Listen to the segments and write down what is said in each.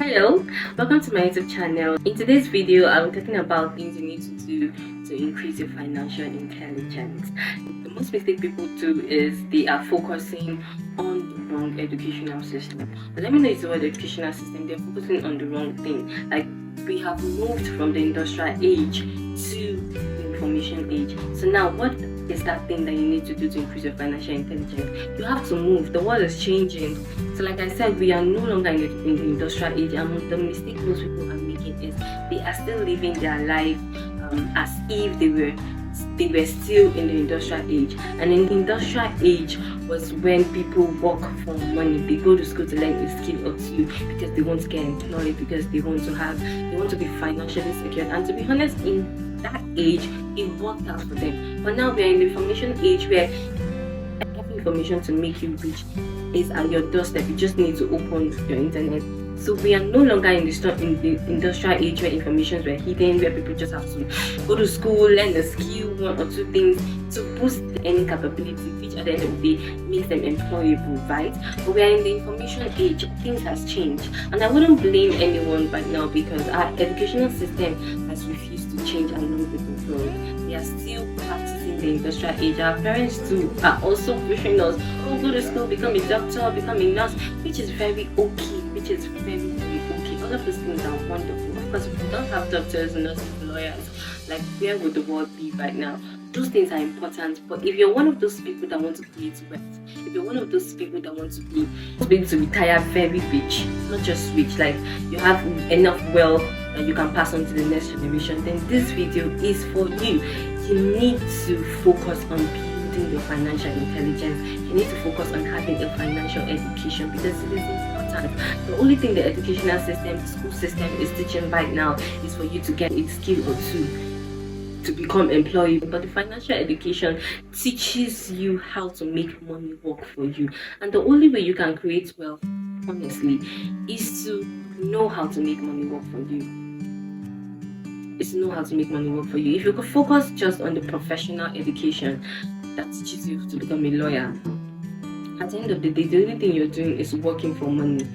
Hello, welcome to my YouTube channel. In today's video, I'm talking about things you need to do to increase your financial intelligence. The most mistake people do is they are focusing on the wrong educational system. But let me know it's about the educational system. They're focusing on the wrong thing. Like, we have moved from the industrial age to the information age. So now, what is that thing that you need to do to increase your financial intelligence? You have to move. The world is changing. So like I said, we are no longer in the industrial age, and the mistake most people are making is they are still living their life as if they were still in the industrial age. And in the industrial age was when people work for money. They go to school to learn a skill or two because they want to get employed, because they want to be financially secure. And to be honest, in that age, it worked out for them. But now we are in the information age where every information to make you rich is at your doorstep. You just need to open your internet. So we are no longer in the industrial age where informations were hidden, where people just have to go to school, learn a skill, one or two things to boost any capability, which at the end of the day makes them employable, right? But we are in the information age. Things has changed, and I wouldn't blame anyone right now because our educational system has refused to change along with the world. We are still practicing the industrial age. Our parents too are also pushing us, oh, go to school, become a doctor, become a nurse, which is very okay. Okay. All of those things are wonderful. Of course, if we don't have doctors, nurses, lawyers, like where would the world be right now? Those things are important. But if you're one of those people that want to create wealth, if you're one of those people that want to be able to retire very rich, not just rich, like you have enough wealth that you can pass on to the next generation, then this video is for you. You need to focus on building your financial intelligence. You need to focus on having a financial education because it is important. The only thing the educational system, the school system is teaching right now is for you to get a skill or two to become employable. But the financial education teaches you how to make money work for you. And the only way you can create wealth, honestly, is to know how to make money work for you. If you could focus just on the professional education that teaches you to become a lawyer, at the end of the day, the only thing you're doing is working for money.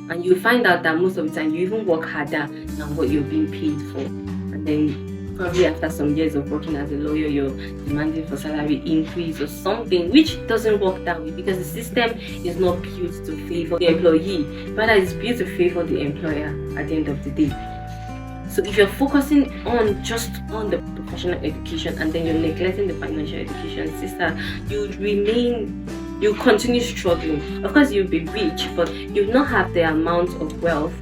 And you find out that most of the time you even work harder than what you're being paid for. And then probably after some years of working as a lawyer, you're demanding for salary increase or something, which doesn't work that way because the system is not built to favor the employee, rather it's built to favor the employer at the end of the day. So if you're focusing on just on the professional education and then you're neglecting the financial education, sister, you'll continue struggling. Of course, you'll be rich, but you'll not have the amount of wealth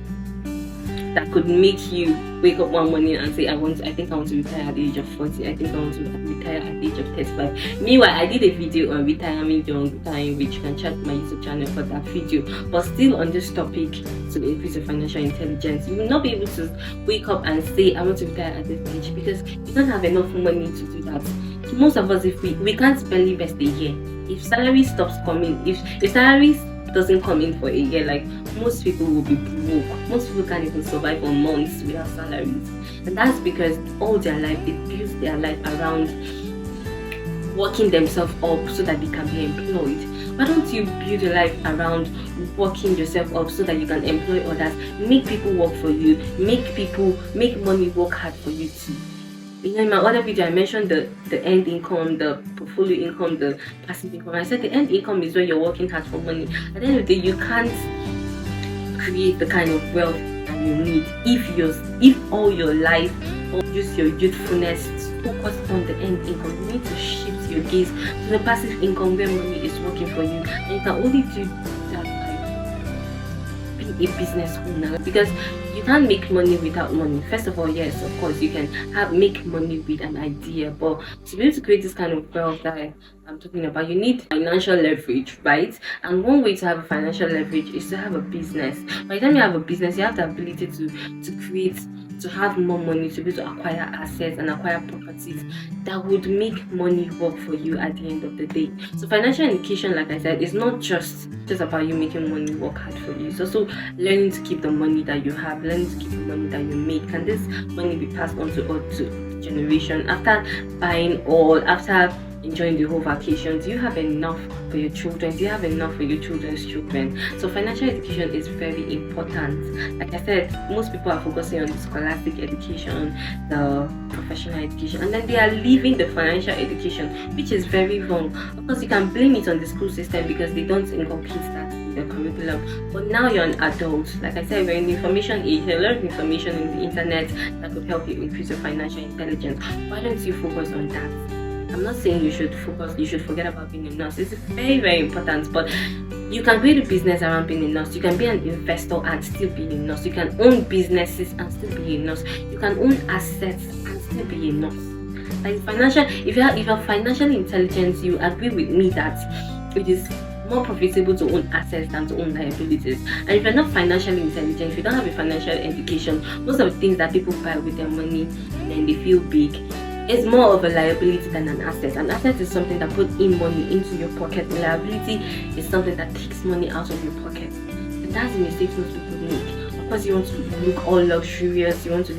that could make you wake up one morning and say, I think I want to retire at the age of 40. I think I want to retire at the age of 35. Meanwhile, I did a video on retirement young, retiring rich. You can check my YouTube channel for that video. But still on this topic, to increase your financial intelligence, you will not be able to wake up and say, I want to retire at this age because you don't have enough money to do that. Most of us, if we can't barely invest a year. If salary stops coming, if salary doesn't come in for a year, like most people will be broke. Most people can't even survive for months without salaries, and that's because all their life they build their life around working themselves up so that they can be employed. Why don't you build your life around working yourself up so that you can employ others, make people work for you, make money work hard for you too? You know, in my other video, I mentioned the end income, the portfolio income, the passive income. I said the end income is where you're working hard for money. At the end of the day, you can't create the kind of wealth that you need if all your life or use your youthfulness to focus on the end income. You need to shift your gaze to the passive income where money is working for you, and you can only do that by being a business owner because you can't make money without money. First of all, yes, of course, you can make money with an idea, but to be able to create this kind of wealth that I'm talking about, you need financial leverage, right? And one way to have a financial leverage is to have a business. By the time you have a business, you have the ability to have more money, to be able to acquire assets and acquire properties that would make money work for you at the end of the day. So financial education, like I said, is not just about you making money work hard for you. It's also learning to keep the money that you have, learning to keep the money that you make. Can this money be passed on to generation after buying all, after enjoying the whole vacation? Do you have enough for your children? Do you have enough for your children's children? So financial education is very important. Like I said, most people are focusing on the scholastic education, the professional education, and then they are leaving the financial education, which is very wrong. Of course, you can blame it on the school system because they don't inculcate that in the curriculum. But now you're an adult. Like I said, we're in the information age. There's a lot of information in the internet that could help you increase your financial intelligence. Why don't you focus on that? I'm not saying you should forget about being a nurse. It's very, very important, but you can create a business around being a nurse. You can be an investor and still be a nurse. You can own businesses and still be a nurse. You can own assets and still be a nurse. Like if you're financially intelligent, you agree with me that it is more profitable to own assets than to own liabilities. And if you're not financially intelligent, if you don't have a financial education, most of the things that people buy with their money and then they feel big, it's more of a liability than an asset. An asset is something that puts in money into your pocket. A liability is something that takes money out of your pocket. And that's the mistake most people make. Of course, you want to look all luxurious, you want to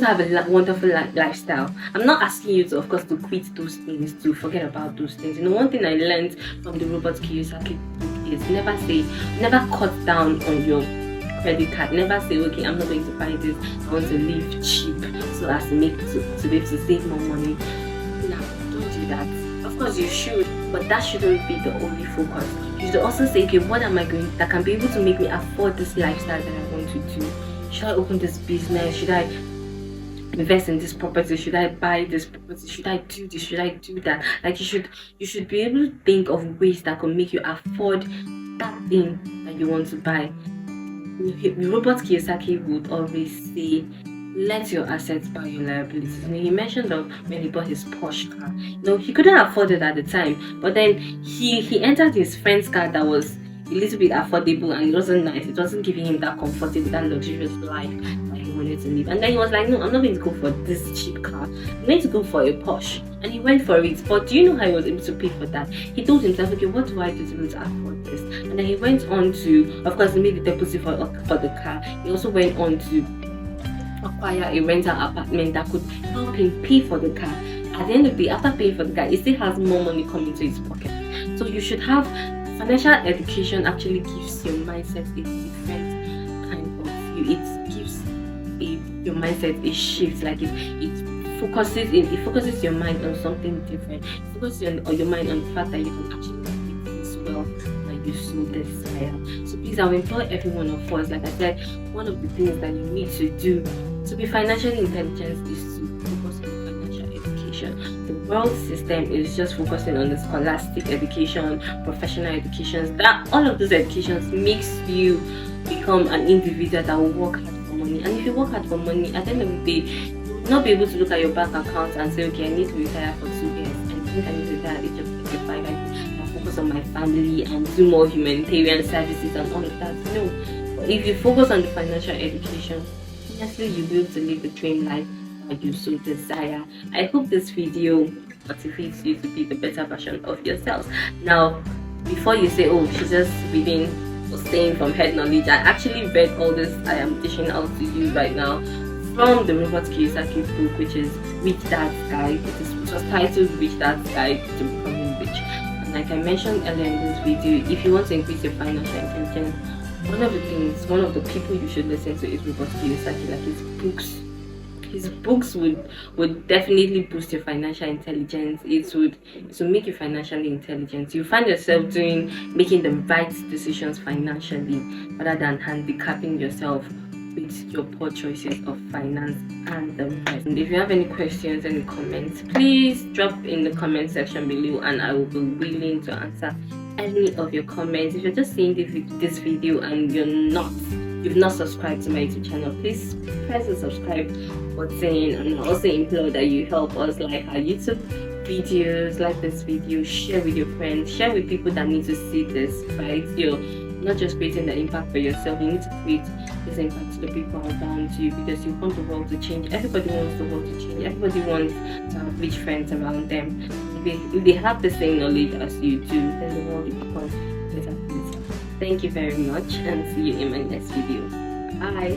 have a wonderful lifestyle. I'm not asking you to, of course, to quit those things, to forget about those things. One thing I learned from the Robert Kiyosaki book is never cut down on your credit card. Never say, okay, I'm not going to buy this, I want to live cheap so as to be able to save more money. No, don't do that. Of course you should, but that shouldn't be the only focus. You should also say, okay, what am I going that can be able to make me afford this lifestyle that I want to do? Should I open this business? Should I invest in this property? Should I buy this property? Should I do this? Should I do that? Like you should be able to think of ways that could make you afford that thing that you want to buy. Robert Kiyosaki would always say, let your assets buy your liabilities. He mentioned of when he bought his Porsche car. He couldn't afford it at the time, but then he entered his friend's car that was a little bit affordable and it wasn't nice. It wasn't giving him that comfortable, that luxurious life that he wanted to live. And then he was like, no, I'm not going to go for this cheap car. I'm going to go for a Porsche. And he went for it. But do you know how he was able to pay for that? He told himself, okay, what do I do to be able to afford this? And then he went on to, of course, he made the deposit for the car. He also went on to acquire a rental apartment that could help him pay for the car. At the end of the day, after paying for the car, he still has more money coming to his pocket. So you should have financial education. Actually gives your mindset a different kind of view. It gives your mindset a shift. Like it focuses your mind on something different. It focuses your mind on the fact that you can actually make things well that you so desire. So please, I will implore every one of us, like I said, one of the things that you need to do to be financially intelligent is to focus on financial education. The world system is just focusing on the scholastic education, professional educations. That all of those educations makes you become an individual that will work hard for money. And if you work hard for money, at the end of the day, you will not be able to look at your bank account and say, okay, I need to retire for 2 years, and I think I need to retire at the age of 55. I focus on my family and do more humanitarian services and all of that. No, but if you focus on the financial education, honestly, you'll be able to live the dream life that you so desire. I hope this video motivates you to be the better version of yourselves. Now, before you say, oh, she's just reading or saying from head knowledge, I actually read all this I am dishing out to you right now from the Robert Kiyosaki book, which is Rich Dad's Guide. It was titled Rich Dad's Guide to Becoming Rich. And like I mentioned earlier in this video, if you want to increase your financial intelligence, one of the people you should listen to is Robert Kiyosaki. Like his books would definitely boost your financial intelligence. It would make you financially intelligent. You find yourself making the right decisions financially rather than handicapping yourself with your poor choices of finance and the rest. And if you have any questions, any comments, please drop in the comment section below and I will be willing to answer any of your comments. If you're just seeing this video and you've not subscribed to my YouTube channel, please press the subscribe button, and I also implore that you help us like our YouTube videos, like this video, share with your friends, share with people that need to see this, right? You're not just creating the impact for yourself, you need to create this impact to the people around you, because you want the world to change. Everybody wants the world to change. Everybody wants to have rich friends around them. If they have the same knowledge as you do, then the world will become better. Thank you very much and see you in my next video. Bye.